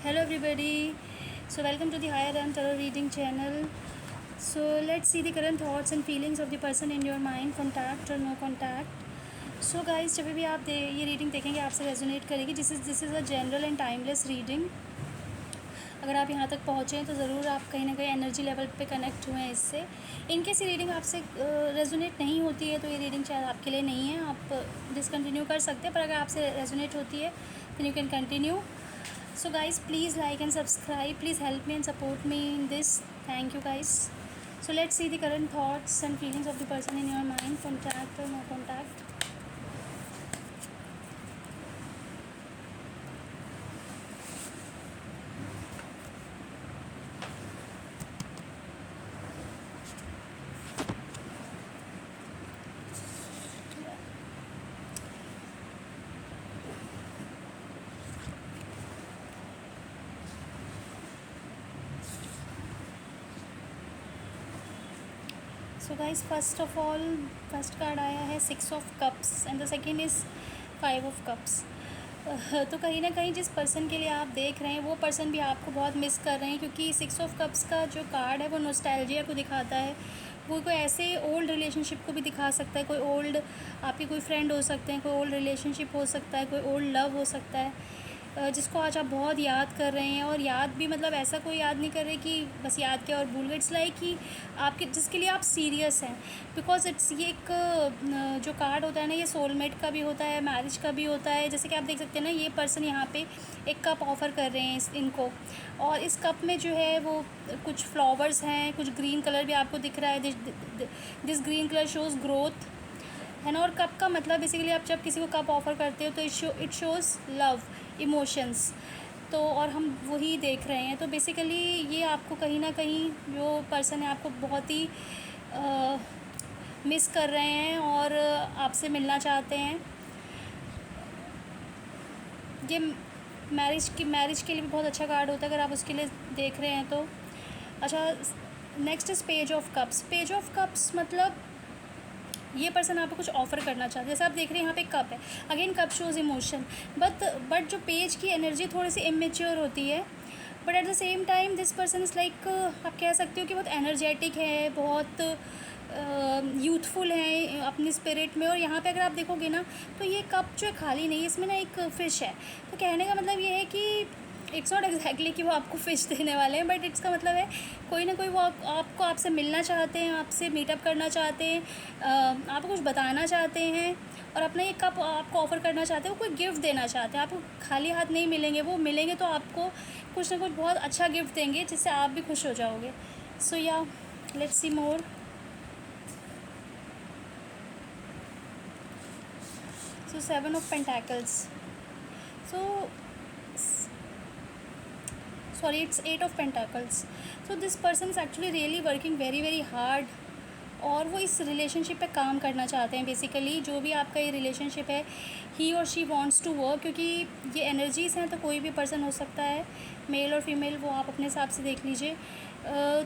Hello everybody. So welcome to the Higher Run Tarot Reading channel. So let's see the current thoughts and feelings of the person in your mind, contact or no contact. So guys, जब भी आप ये reading देखेंगे आपसे resonate करेगी. This is a general and timeless reading. अगर आप यहाँ तक पहुँचे हैं तो ज़रूर आप कहीं ना कहीं एनर्जी लेवल पे कनेक्ट हुए हैं इससे. इनकेस ये रीडिंग आपसे रेजोनेट नहीं होती है तो ये रीडिंग शायद आपके लिए नहीं है, आप डिसकंटिन्यू कर सकते हैं. पर अगर आपसे रेजोनेट होती है then you can continue. So guys, please like and subscribe, please help me and support me in this. Thank you guys. So let's see the current thoughts and feelings of the person in your mind, contact or no contact. So guys, first of all, first card आया है 6 of cups and the second is 5 of cups. तो कहीं ना कहीं जिस person के लिए आप देख रहे हैं वो पर्सन भी आपको बहुत मिस कर रहे हैं, क्योंकि 6 ऑफ कप्स का जो कार्ड है वो नॉस्टैल्जिया को दिखाता है. वो कोई ऐसे ओल्ड रिलेशनशिप को भी दिखा सकता है. कोई ओल्ड आपके कोई फ्रेंड हो सकते हैं, कोई ओल्ड रिलेशनशिप हो सकता है, कोई ओल्ड लव हो सकता है जिसको आज आप बहुत याद कर रहे हैं. और याद भी मतलब ऐसा कोई याद नहीं कर रहे कि बस याद किया और भूल गए. इट्स लाइक कि आपके जिसके लिए आप सीरियस हैं, बिकॉज इट्स ये एक जो कार्ड होता है ना, ये सोलमेट का भी होता है, मैरिज का भी होता है. जैसे कि आप देख सकते हैं ना, ये पर्सन यहाँ पे एक कप ऑफ़र कर रहे हैं इनको, और इस कप में जो है वो कुछ फ्लावर्स हैं, कुछ ग्रीन कलर भी आपको दिख रहा है. This green colour shows growth है ना. और कप का मतलब बेसिकली आप जब किसी को कप ऑफ़र करते हो तो इट शोज़ लव, इमोशंस. तो और हम वही देख रहे हैं. तो बेसिकली ये आपको कहीं ना कहीं जो पर्सन है आपको बहुत ही मिस कर रहे हैं और आपसे मिलना चाहते हैं. ये मैरिज के लिए भी बहुत अच्छा कार्ड होता है अगर आप उसके लिए देख रहे हैं तो. अच्छा, next is page of cups. Page of cups मतलब ये पर्सन आपको कुछ ऑफ़र करना चाहते हैं. जैसे आप देख रहे हैं यहाँ पे कप है, again cup shows emotion, but जो पेज की एनर्जी थोड़ी सी इमेच्योर होती है. But at the same time this person is like, आप कह सकते हो कि बहुत एनर्जेटिक है, बहुत यूथफुल है अपनी स्पिरिट में. और यहाँ पे अगर आप देखोगे ना तो ये कप जो है खाली नहीं है, इसमें ना एक फ़िश है. तो कहने का मतलब ये है कि इट्स नॉट एग्जैक्टली कि वो आपको फ़िश देने वाले हैं, बट इट्स का मतलब है कोई ना कोई वो आपको आपसे मिलना चाहते हैं, आपसे मीटअप करना चाहते हैं, आपको कुछ बताना चाहते हैं और अपना ये कप आपको ऑफ़र करना चाहते हैं. वो कोई गिफ्ट देना चाहते हैं. आपको खाली हाथ नहीं मिलेंगे, वो मिलेंगे तो आपको कुछ ना कुछ बहुत अच्छा गिफ्ट देंगे जिससे आप भी खुश हो जाओगे. सो या let's see more. So 7 of Pentacles. So sorry, it's 8 of Pentacles. So this person is actually really working very very hard. और वो इस रिलेशनशिप पे काम करना चाहते हैं. बेसिकली जो भी आपका ये रिलेशनशिप है, ही और शी वांट्स टू वर्क, क्योंकि ये एनर्जीज़ हैं तो कोई भी पर्सन हो सकता है, मेल और फीमेल, वो आप अपने हिसाब से देख लीजिए.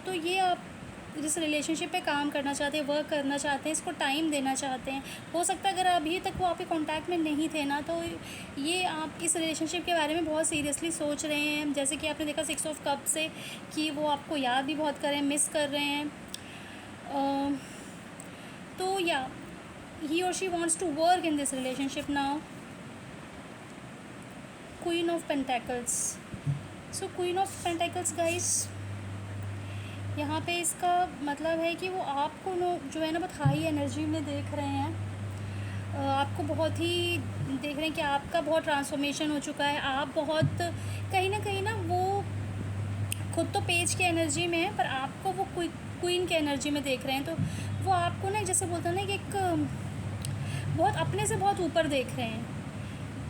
तो ये आप जिस रिलेशनशिप पे काम करना चाहते हैं, वर्क करना चाहते हैं, इसको टाइम देना चाहते हैं. हो सकता है अगर अभी तक वो आपके कांटेक्ट में नहीं थे ना, तो ये आप इस रिलेशनशिप के बारे में बहुत सीरियसली सोच रहे हैं. जैसे कि आपने देखा 6 ऑफ कप से कि वो आपको याद भी बहुत कर रहे हैं, मिस कर रहे हैं. तो या ही और she wants to work in this relationship now. Queen of pentacles. So queen of pentacles guys, यहाँ पे इसका मतलब है कि वो आपको जो है ना बहुत हाई एनर्जी में देख रहे हैं. आपको बहुत ही देख रहे हैं कि आपका बहुत ट्रांसफॉर्मेशन हो चुका है. आप बहुत कहीं ना वो खुद तो पेज की एनर्जी में है, पर आपको वो क्वीन की एनर्जी में देख रहे हैं. तो वो आपको ना जैसे बोलते हैं ना कि एक बहुत अपने से बहुत ऊपर देख रहे हैं,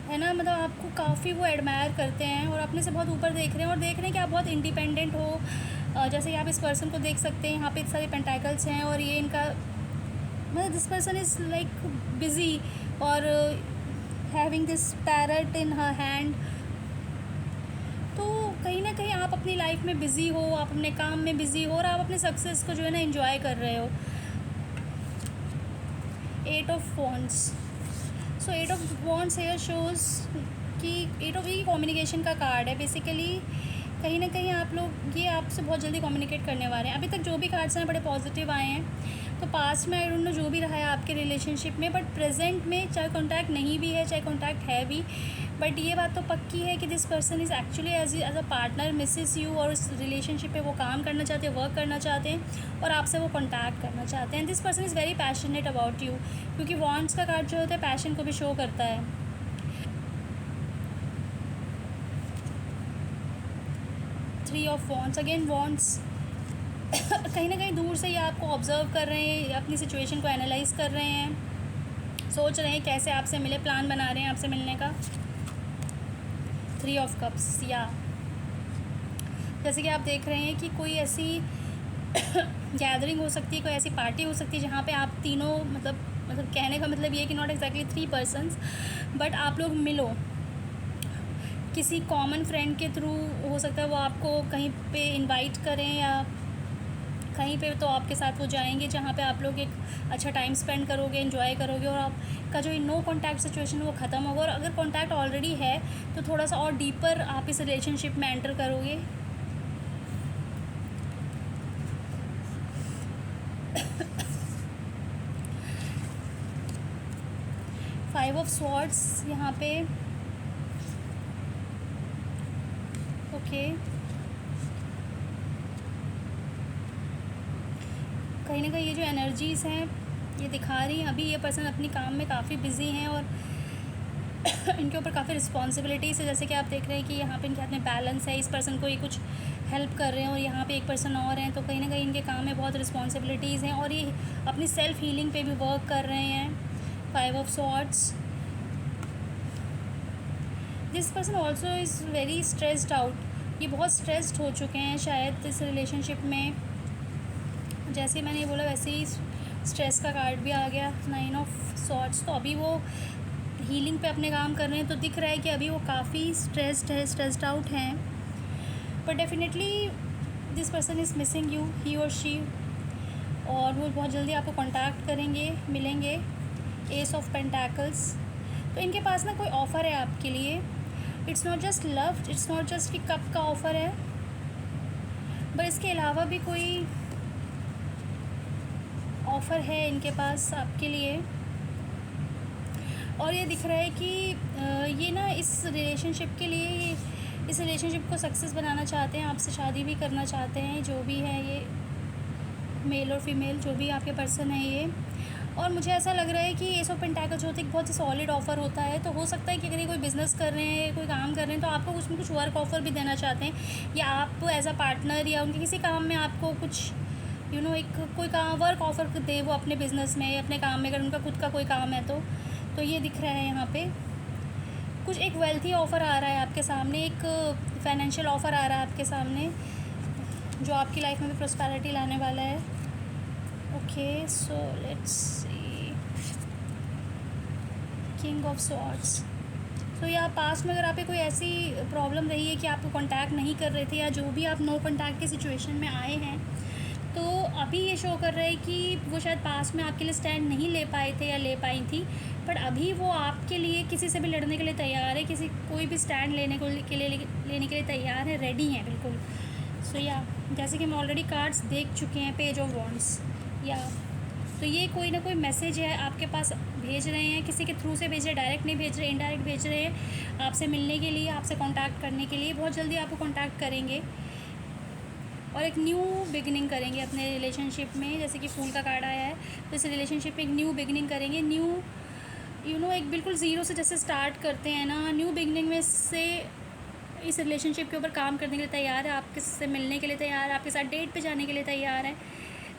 है ना. मतलब आपको काफ़ी वो एडमायर करते हैं और अपने से बहुत ऊपर देख रहे हैं, और देख रहे हैं कि आप बहुत इंडिपेंडेंट हो. जैसे आप इस पर्सन को देख सकते हैं, यहाँ पे सारे पेंटाकल्स हैं और ये इनका मतलब this person is like busy और having this parrot in her hand. तो कहीं ना कहीं आप अपनी लाइफ में बिज़ी हो, आप अपने काम में बिज़ी हो और आप अपने सक्सेस को जो है ना एंजॉय कर रहे हो. 8 of Wands. So 8 of Wands here shows कि 8 ऑफ ये कम्युनिकेशन का कार्ड है बेसिकली। कहीं ना कहीं आप लोग ये आपसे बहुत जल्दी कम्युनिकेट करने वाले हैं। अभी तक जो भी कार्ड्स हैं बड़े पॉजिटिव आए हैं। तो पास्ट में आई डोंट नो जो भी रहा है आपके रिलेशनशिप में, बट प्रेजेंट में चाहे कॉन्टैक्ट नहीं भी है चाहे कॉन्टैक्ट है भी, बट ये बात तो पक्की है कि this person is actually as a partner misses you, और उस रिलेशनशिप पे वो काम करना चाहते हैं, वर्क करना चाहते हैं और आपसे वो कॉन्टैक्ट करना चाहते हैं। This person is very passionate about you, क्योंकि वॉन्ट्स का कार्ड जो होता है पैशन को भी शो करता है। 3 ऑफ वॉन्ट्स, अगेन वॉन्ट्स कहीं ना कहीं दूर से ये आपको ऑब्ज़र्व कर रहे हैं, अपनी सिचुएशन को एनालाइज कर रहे हैं, सोच रहे हैं कैसे आपसे मिले, प्लान बना रहे हैं आपसे मिलने का। 3 ऑफ कप्स, या जैसे कि आप देख रहे हैं कि कोई ऐसी गैदरिंग हो सकती है, कोई ऐसी पार्टी हो सकती है जहाँ पे आप तीनों मतलब कहने का मतलब ये कि नॉट एग्जैक्टली 3 पर्सन्स, बट आप लोग मिलो किसी कॉमन फ्रेंड के थ्रू। हो सकता है वो आपको कहीं पे इनवाइट करें या कहीं पे तो आपके साथ वो जाएंगे जहाँ पे आप लोग एक अच्छा टाइम स्पेंड करोगे, एंजॉय करोगे, और आपका जो नो कॉन्टैक्ट सिचुएशन वो ख़त्म होगा। और अगर कॉन्टैक्ट ऑलरेडी है तो थोड़ा सा और डीपर आप इस रिलेशनशिप में एंटर करोगे। फाइव ऑफ स्वॉर्ड्स यहाँ पे, ओके कहीं ना कहीं ये जो एनर्जीज़ हैं ये दिखा रही हैं अभी ये पर्सन अपनी काम में काफ़ी बिजी हैं और इनके ऊपर काफ़ी रिस्पॉन्सिबिलिटीज़ है। जैसे कि आप देख रहे हैं कि यहाँ पे इनके हाथ में बैलेंस है, इस पर्सन को ये कुछ हेल्प कर रहे हैं और यहाँ पे एक पर्सन और हैं, तो कहीं ना कहीं इनके काम में बहुत रिस्पॉन्सिबिलिटीज़ हैं और ये अपनी सेल्फ हीलिंग पे भी वर्क कर रहे हैं। 5 of swords, this person also is very stressed out, ये बहुत स्ट्रेस्ड हो चुके हैं शायद इस रिलेशनशिप में। जैसे मैंने ये बोला वैसे ही स्ट्रेस का कार्ड भी आ गया, 9 ऑफ स्वॉर्ड्स। तो अभी वो हीलिंग पे अपने काम कर रहे हैं, तो दिख रहा है कि अभी वो काफ़ी स्ट्रेस्ड आउट हैं, but definitely this person is missing you, he और शी, और वो बहुत जल्दी आपको कांटेक्ट करेंगे, मिलेंगे। एस ऑफ पेंटाकल्स, तो इनके पास ना कोई ऑफ़र है आपके लिए। It's not just love, it's not just कि कब का ऑफ़र है, बट इसके अलावा भी कोई ऑफ़र है इनके पास आपके लिए। और ये दिख रहा है कि ये ना इस रिलेशनशिप के लिए, इस रिलेशनशिप को सक्सेस बनाना चाहते हैं, आपसे शादी भी करना चाहते हैं, जो भी है ये मेल और फीमेल जो भी आपके पर्सन है ये। और मुझे ऐसा लग रहा है कि एस ऑफ पेंटाकल्स होते एक बहुत ही सॉलिड ऑफ़र होता है, तो हो सकता है कि अगर ये कोई बिज़नेस कर रहे हैं, कोई काम कर रहे हैं, तो आपको कुछ न कुछ वर्क ऑफ़र भी देना चाहते हैं, या आप एज अ पार्टनर या उनके किसी काम में आपको कुछ एक कोई काम वर्क ऑफ़र दे वो अपने बिज़नेस में, अपने काम में, अगर उनका खुद का कोई काम है तो ये दिख रहा है यहाँ पे। कुछ एक वेल्थी ऑफ़र आ रहा है आपके सामने, एक फाइनेंशियल ऑफ़र आ रहा है आपके सामने जो आपकी लाइफ में भी प्रॉस्पेरिटी लाने वाला है। Okay, so let's see, king of swords. तो या पास्ट में अगर आप पे कोई ऐसी प्रॉब्लम रही है कि आपको कांटेक्ट नहीं कर रहे थे, या जो भी आप नो कांटेक्ट की सिचुएशन में आए हैं, तो अभी ये शो कर रहा है कि वो शायद पास्ट में आपके लिए स्टैंड नहीं ले पाए थे या ले पाई थी, बट अभी वो आपके लिए किसी से भी लड़ने के लिए तैयार है, कोई भी स्टैंड लेने के लिए तैयार है, रेडी हैं बिल्कुल। सो या जैसे कि हम ऑलरेडी कार्ड्स देख चुके हैं, पेज ऑफ वॉन्ड्स, या तो ये कोई ना कोई मैसेज है आपके पास भेज रहे हैं, किसी के थ्रू से भेज रहे हैं, डायरेक्ट नहीं भेज रहे, इनडायरेक्ट भेज रहे हैं आपसे मिलने के लिए, आपसे कांटेक्ट करने के लिए। बहुत जल्दी आपको कांटेक्ट करेंगे और एक न्यू बिगिनिंग करेंगे अपने रिलेशनशिप में। जैसे कि फूल का कार्ड आया है, तो इस रिलेशनशिप में एक न्यू बिगिनिंग करेंगे। न्यू एक बिल्कुल ज़ीरो से जैसे स्टार्ट करते हैं ना, न्यू बिगिनिंग में से इस रिलेशनशिप के ऊपर काम करने के लिए तैयार है, आपके से मिलने के लिए तैयार है, आपके साथ डेट पे जाने के लिए तैयार है,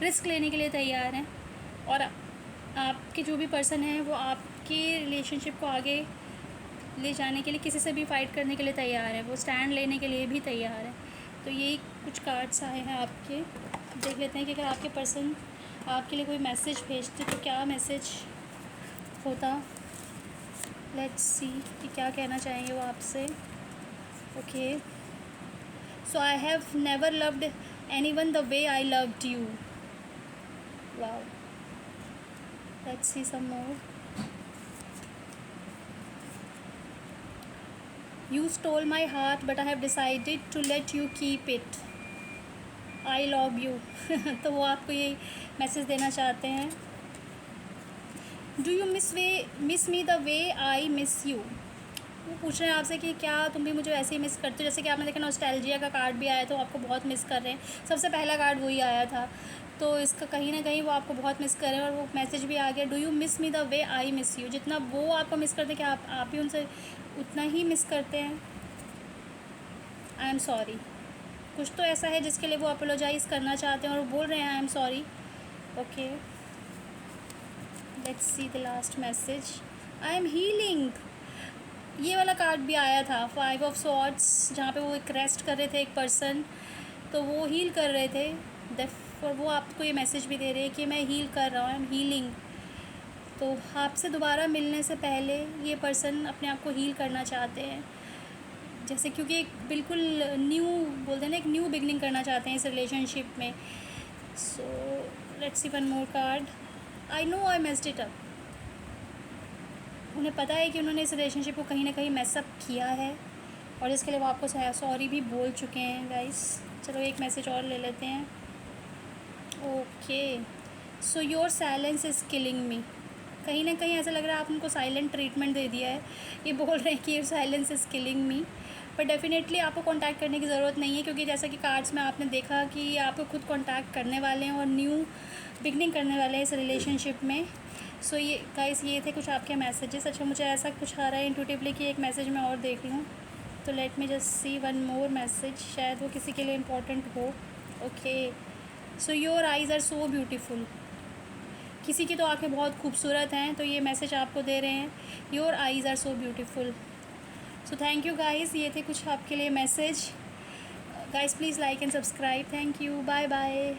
रिस्क लेने के लिए तैयार हैं, और आपके जो भी पर्सन है वो आपके रिलेशनशिप को आगे ले जाने के लिए किसी से भी फाइट करने के लिए तैयार है, वो स्टैंड लेने के लिए भी तैयार है। तो यही कुछ कार्ड्स आए हैं आपके। देख लेते हैं कि अगर आपके पर्सन आपके लिए कोई मैसेज भेजते तो क्या मैसेज होता। लेट्स सी कि क्या कहना चाहेंगे वो आपसे। Okay, so I have never loved anyone the way I loved you. Wow, let's see some more. You stole my heart but I have decided to let you keep it, I love you. तो वो आपको ये message देना चाहते हैं। Do you miss me the way I miss you. वो पूछ रहे हैं आपसे कि क्या तुम भी मुझे ऐसे ही मिस करते हो, जैसे कि आपने देखा नॉस्टैल्जिया का कार्ड भी आया तो आपको बहुत मिस कर रहे हैं, सबसे पहला कार्ड वही आया था। तो इसका कहीं ना कहीं वो आपको बहुत मिस कर रहे हैं और वो मैसेज भी आ गया, do you miss me the way I miss you. जितना वो आपको मिस करते हैं क्या आप भी उनसे उतना ही मिस करते हैं। आई एम सॉरी, कुछ तो ऐसा है जिसके लिए वो अपोलोजाइज़ करना चाहते हैं और वो बोल रहे हैं I am sorry. Okay, let's see the last message. I am healing, ये वाला कार्ड भी आया था, 5 ऑफ स्वॉर्ड्स, जहाँ पे वो एक रेस्ट कर रहे थे एक पर्सन, तो वो हील कर रहे थे। और वो आपको ये मैसेज भी दे रहे हैं कि मैं हील कर रहा हूँ, आई एम हीलिंग। तो आपसे दोबारा मिलने से पहले ये पर्सन अपने आप को हील करना चाहते हैं, जैसे क्योंकि एक बिल्कुल न्यू बोलते हैं ना, एक न्यू बिगनिंग करना चाहते हैं इस रिलेशनशिप में। So let's see one more card. I know I messed it up, उन्हें पता है कि उन्होंने इस रिलेशनशिप को कहीं ना कहीं मैसअप किया है और इसके लिए वो आपको सॉरी भी बोल चुके हैं गाइस। चलो एक मैसेज और ले लेते हैं। Okay, so your silence is killing मी, कहीं ना कहीं ऐसा लग रहा है आप उनको साइलेंट ट्रीटमेंट दे दिया है। ये बोल रहे हैं कि योर साइलेंस इज़ किलिंग मी, पर डेफिनेटली आपको कांटेक्ट करने की ज़रूरत नहीं है, क्योंकि जैसा कि कार्ड्स में आपने देखा कि आपको खुद कांटेक्ट करने वाले हैं और न्यू बिगनिंग करने वाले हैं इस रिलेशनशिप में। सो ये गाइस, ये थे कुछ आपके मैसेजेस। अच्छा, मुझे ऐसा कुछ आ रहा है इंट्यूटिवली कि एक मैसेज मैं और देख लूँ, तो let me just see one more message, शायद वो किसी के लिए इम्पोर्टेंट हो। Okay, so your eyes are so beautiful, किसी की तो आँखें बहुत खूबसूरत हैं, तो ये मैसेज आपको दे रहे हैं, your eyes are so beautiful. So thank you guys, ये थे कुछ आपके लिए message. Guys please like and subscribe, thank you, bye bye.